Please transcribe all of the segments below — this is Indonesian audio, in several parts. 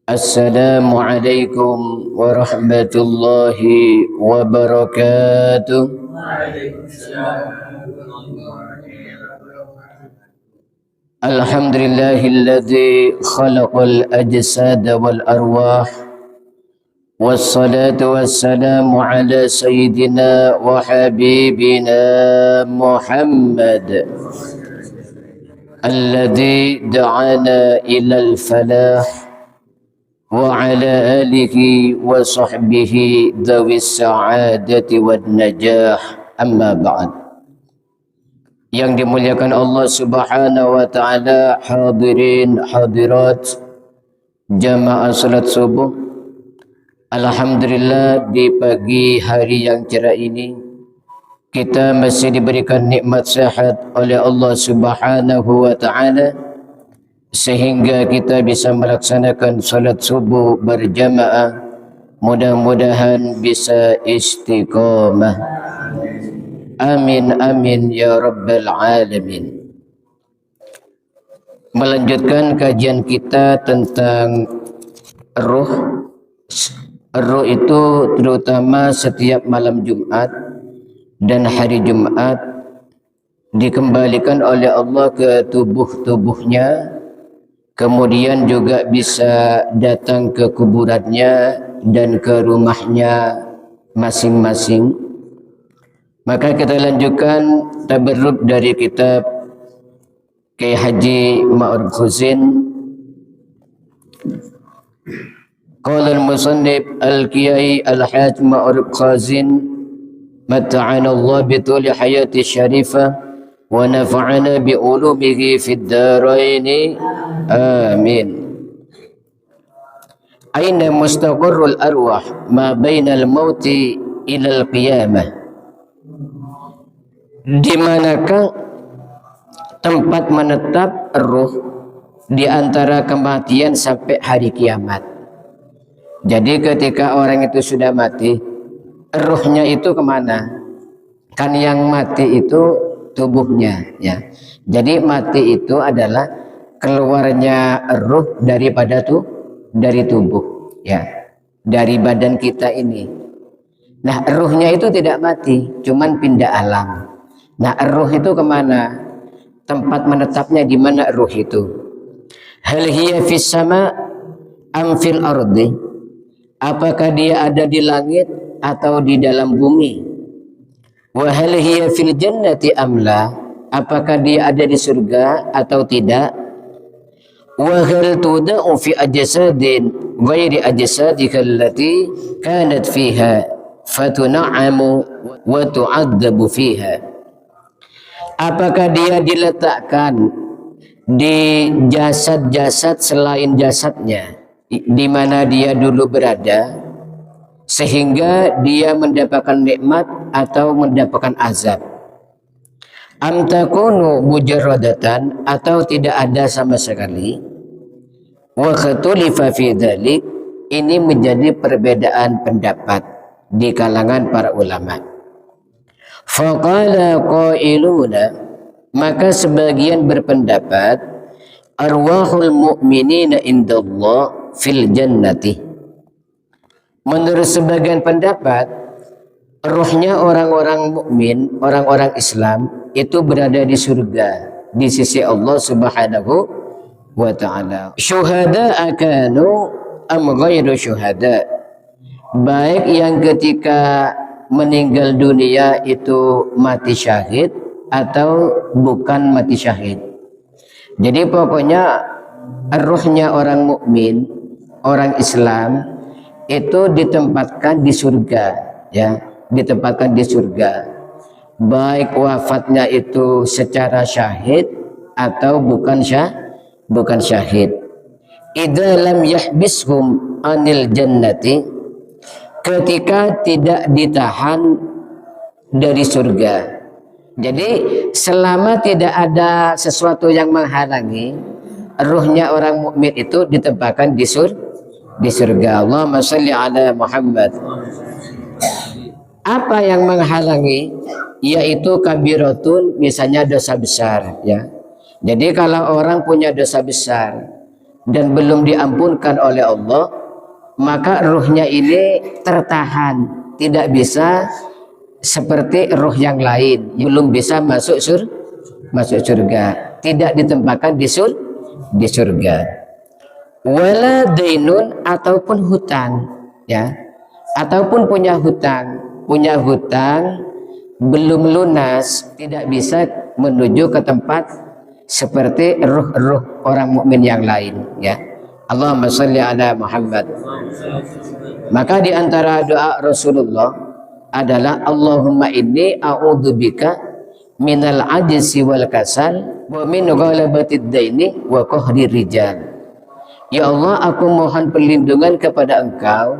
Assalamualaikum warahmatullahi wabarakatuh. Alhamdulillahilladzi khalaqal ajsada wal arwah. Wassalatu wassalamu ala sayyidina wa habibina Muhammad alladzi da'ana ilal falah wa ala alihi wa sahbihi dhawis sa'adati wad najah, amma ba'd. Yang dimuliakan Allah subhanahu wa ta'ala, hadirin hadirat jamaah salat subuh. Alhamdulillah, di pagi hari yang cerah ini kita masih diberikan nikmat sehat oleh Allah subhanahu wa ta'ala, sehingga kita bisa melaksanakan salat subuh berjamaah. Mudah-mudahan bisa istiqamah. Amin amin ya rabbal alamin. Melanjutkan kajian kita tentang ruh. Ruh itu terutama setiap malam Jumat dan hari Jumat dikembalikan oleh Allah ke tubuh-tubuhnya, kemudian juga bisa datang ke kuburannya dan ke rumahnya masing-masing. Maka kita lanjutkan tabarruk dari kitab Kiai Haji Ma'ruf Khuzin. Qala al-musannif al-Kiai al-Haj Ma'ruf Khuzin, mata'ana Allah bi tuli hayati syarifah wa nafa'ana bi ulumihi fid darain, amin. Aina mustaqarrul arwah ma bainal mauti ilal qiyamah. Di manakah tempat menetap ruh di antara kematian sampai hari kiamat? Jadi ketika orang itu sudah mati, ruhnya itu kemana? Kan yang mati itu tubuhnya, ya. Jadi mati itu adalah keluarnya ruh daripada dari tubuh, ya, dari badan kita ini. Nah, ruhnya itu tidak mati, cuman pindah alam. Nah, ruh itu kemana? Tempat menetapnya di mana ruh itu? Hal hiya fis sama am fil ardi? Apakah dia ada di langit atau di dalam bumi? Wa hal hiya fil jannati amla? Apakah dia ada di surga atau tidak? Wa hal tuda'u fi ajsadin ghairi ajsadika allati kanat fiha fatun'amu wa tu'adzabu fiha? Apakah dia diletakkan di jasad-jasad selain jasadnya di mana dia dulu berada, sehingga dia mendapatkan nikmat atau mendapatkan azab? Am takunu mujarradatan, atau tidak ada sama sekali? Wa khutulifa fi dzalik, ini menjadi perbedaan pendapat di kalangan para ulama. Faqala qailuna, maka sebagian berpendapat, arwahul mu'minina indallah fil jannati. Menurut sebagian pendapat, ruhnya orang-orang mukmin, orang-orang Islam itu berada di surga di sisi Allah Subhanahu wa ta'ala. Syuhada akanu am ghairu syuhada, baik yang ketika meninggal dunia itu mati syahid atau bukan mati syahid. Jadi pokoknya ruhnya orang mukmin, orang Islam itu ditempatkan di surga, ya, ditempatkan di surga, baik wafatnya itu secara syahid atau bukan syahid. Idza lam yahbishum anil jannati, ketika tidak ditahan dari surga. Jadi selama tidak ada sesuatu yang menghalangi, ruhnya orang mukmin itu ditempatkan di surga. Allahumma shalli ala Muhammad. Apa yang menghalangi? Yaitu kabiratun, misalnya dosa besar, ya. Jadi kalau orang punya dosa besar, dan belum diampunkan oleh Allah, maka ruhnya ini tertahan, tidak bisa seperti ruh yang lain, belum bisa masuk surga, tidak ditempatkan di surga. Wala dainun, ataupun hutang, ya, ataupun punya hutang belum lunas, tidak bisa menuju ke tempat seperti ruh-ruh orang mukmin yang lain, ya. Allahumma shalli ala Muhammad. Maka di antara doa Rasulullah adalah Allahumma inni a'udzubika minal ajzi wal kasal wa min ghalabatid daini wa qahrir rijal. Ya Allah, aku mohon perlindungan kepada Engkau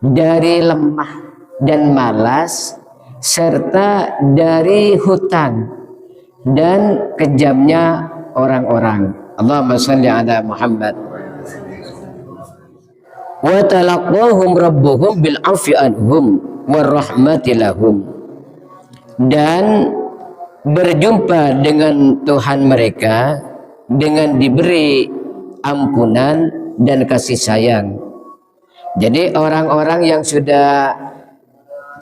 dari lemah dan malas, serta dari hutang dan kejamnya orang-orang. Allahumma shalli ala Muhammad. Wa talaqahum rabbuhum bil afi anhum warahmati lahum. Dan berjumpa dengan Tuhan mereka dengan diberi ampunan dan kasih sayang. Jadi orang-orang yang sudah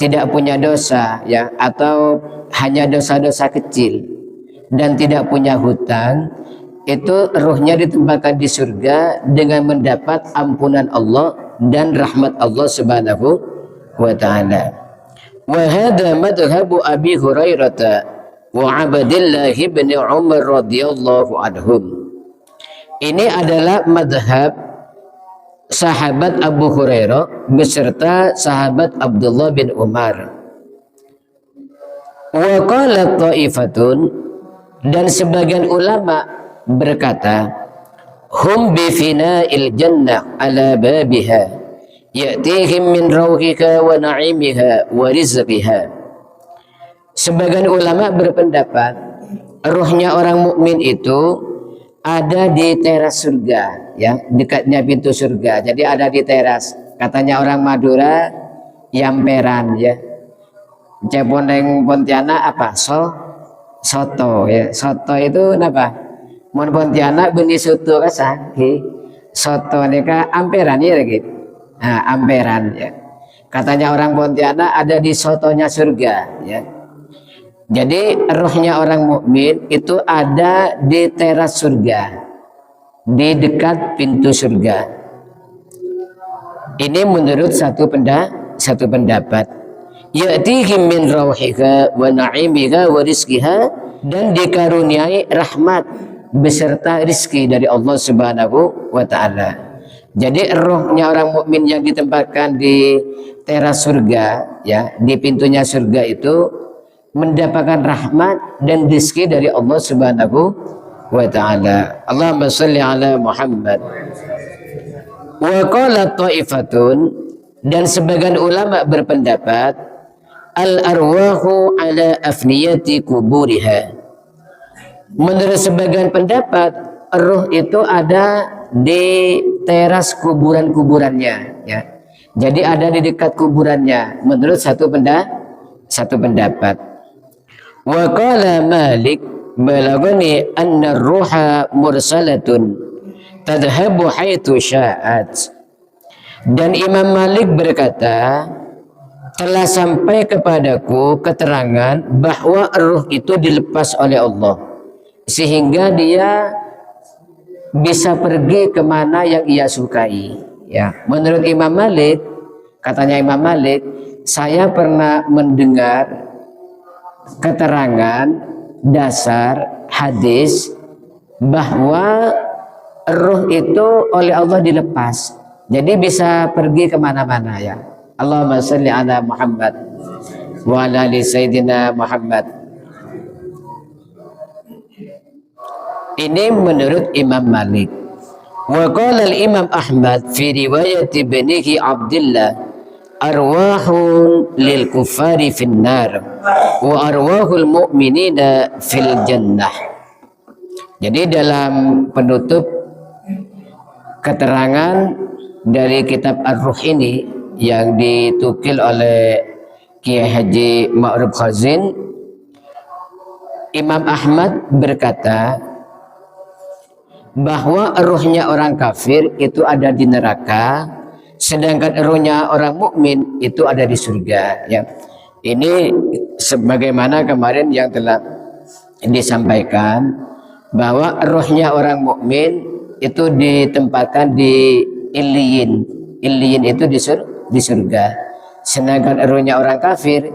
tidak punya dosa, ya, atau hanya dosa-dosa kecil dan tidak punya hutang, itu ruhnya ditempatkan di surga dengan mendapat ampunan Allah dan rahmat Allah Subhanahu wa taala. Wa hadha madhhabu Abi Hurairah wa Abdullah bin Umar radhiyallahu anhum. Ini adalah madhab sahabat Abu Hurairah beserta sahabat Abdullah bin Umar. Wa qala ta'ifatun, dan sebagian ulama berkata, hum bi fina'il jannah ala babiha ya'tihim min rawhika wa na'imiha wa rizqiha. Sebagian ulama berpendapat ruhnya orang mukmin itu ada di teras surga, ya, dekatnya pintu surga. Jadi ada di teras. Katanya orang Madura, yamperan, ya. Ceponeng Pontianak apa? Soto, ya. Soto itu apa? Mon Pontianak benih soto kasah. Soto nika amperan ya gitu. Nah, amperan, ya. Katanya orang Pontianak ada di sotonya surga, ya. Jadi rohnya orang mukmin itu ada di teras surga, di dekat pintu surga. Ini menurut satu pendapat. Ya'tihim min rawhika wa na'imika wa rizqiha, dan dikaruniai rahmat beserta rizki dari Allah Subhanahu wa taala. Jadi rohnya orang mukmin yang ditempatkan di teras surga, ya, di pintunya surga itu mendapatkan rahmat dan rezeki dari Allah Subhanahu wa taala. Allahumma shalli ala Muhammad. Wa qala ta'ifatun, dan sebagian ulama berpendapat al arwahu ala afniyati kuburiha. Menurut sebagian pendapat, roh itu ada di teras kuburannya, ya. Jadi ada di dekat kuburannya menurut satu pendapat. Wa qala Malik, balagani anna ruha mursalatun tadhhabu haitsu sya'at. Dan Imam Malik berkata, telah sampai kepadaku keterangan bahwa ruh itu dilepas oleh Allah sehingga dia bisa pergi kemana yang ia sukai, ya. Menurut Imam Malik, katanya Imam Malik, saya pernah mendengar keterangan dasar hadis bahwa ruh itu oleh Allah dilepas, jadi bisa pergi kemana-mana, ya. Allahumma shalli ala Muhammad wa ala ali Sayyidina Muhammad. Ini menurut Imam Malik. Wa qala al-Imam Ahmad fi riwayat ibnihi Abdullah, arwahun lil kuffari fin nar wa arwahul mu'minina fil jannah. Jadi dalam penutup keterangan dari kitab Ar-Ruh ini yang ditukil oleh Kiai Haji Ma'ruf Khazin, Imam Ahmad berkata bahwa ruhnya orang kafir itu ada di neraka, sedangkan ruhnya orang mukmin itu ada di surga. Ya, ini sebagaimana kemarin yang telah disampaikan bahwa ruhnya orang mukmin itu ditempatkan di Illiyin. Illiyin itu di surga. Sedangkan ruhnya orang kafir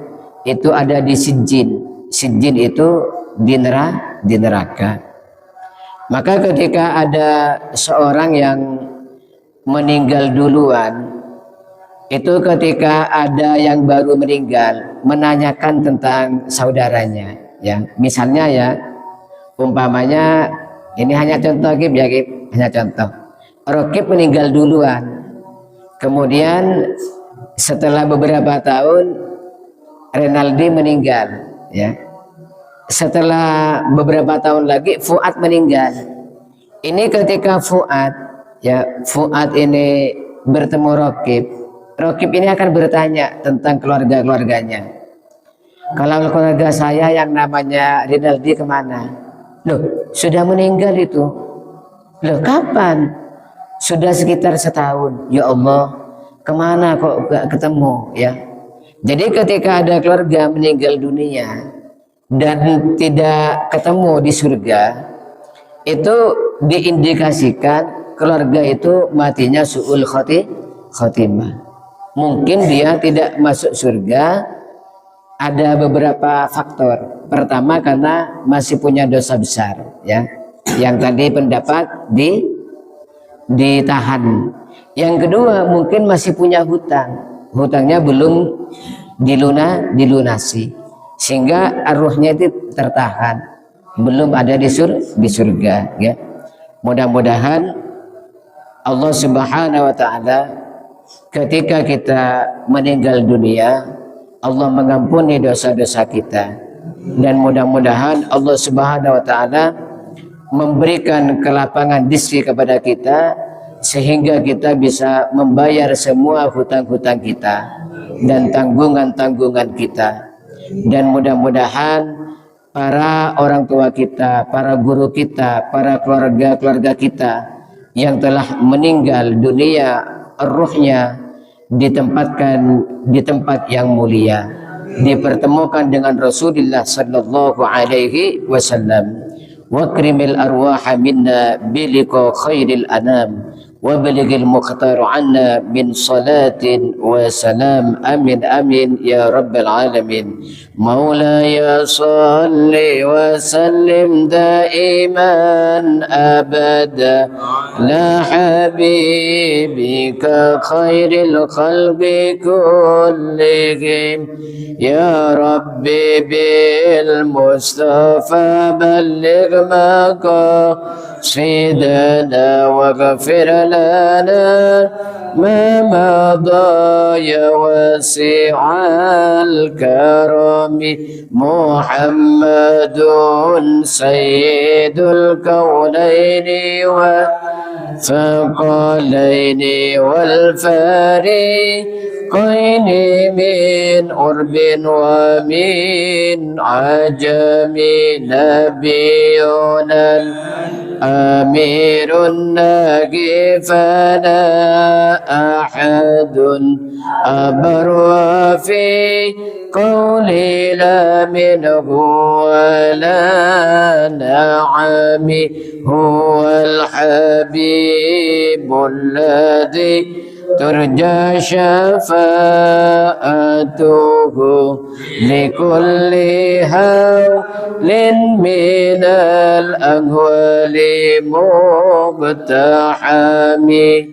itu ada di Sijjin. Sijjin itu di neraka. Maka ketika ada seorang yang meninggal duluan, itu ketika ada yang baru meninggal menanyakan tentang saudaranya, ya misalnya ya umpamanya ini hanya contoh ya hanya contoh, Rokib meninggal duluan, kemudian setelah beberapa tahun Renaldi meninggal, ya setelah beberapa tahun lagi Fuad meninggal. Ini ketika Fuad ini bertemu Rokib ini akan bertanya tentang keluarganya. Kalau keluarga saya yang namanya Rinaldi kemana? Loh, sudah meninggal itu. Loh, kapan? Sudah sekitar setahun. Ya Allah, kemana kok gak ketemu? Ya. Jadi ketika ada keluarga meninggal dunia dan tidak ketemu di surga, itu diindikasikan keluarga itu matinya su'ul khotimah. Mungkin dia tidak masuk surga, ada beberapa faktor. Pertama karena masih punya dosa besar, ya. Yang tadi pendapat ditahan. Yang kedua mungkin masih punya hutangnya belum dilunasi, sehingga arwahnya itu tertahan, belum ada di surga, ya. Mudah-mudahan Allah Subhanahu wa taala ketika kita meninggal dunia, Allah mengampuni dosa-dosa kita, dan mudah-mudahan Allah Subhanahu wa taala memberikan kelapangan rezeki kepada kita sehingga kita bisa membayar semua hutang-hutang kita dan tanggungan-tanggungan kita. Dan mudah-mudahan para orang tua kita, para guru kita, para keluarga kita yang telah meninggal dunia, ruhnya ditempatkan di tempat yang mulia, dipertemukan dengan Rasulullah sallallahu alaihi wasallam. Wakrimil arwaha minna biliqa khairil anam وبلغ المختار عنا من صلاة وسلام آمين آمين يا رب العالمين. مولاي صل وسلم دائما أبدا على حبيبك خير الخلق كلهم يا ربي بالمصطفى بلغ مقاصدنا واغفر لنا ما مضى يا واسع الكرم. محمد سيد الكونين والثقلين والفريقين من قرب ومن عجم. نبينا أمير الناجي فلا أحد أبر في قولي لا منه ولا نعم. هو الحبيب الذي ترجى شفاعته لكل هول من الأهوال مقتحم.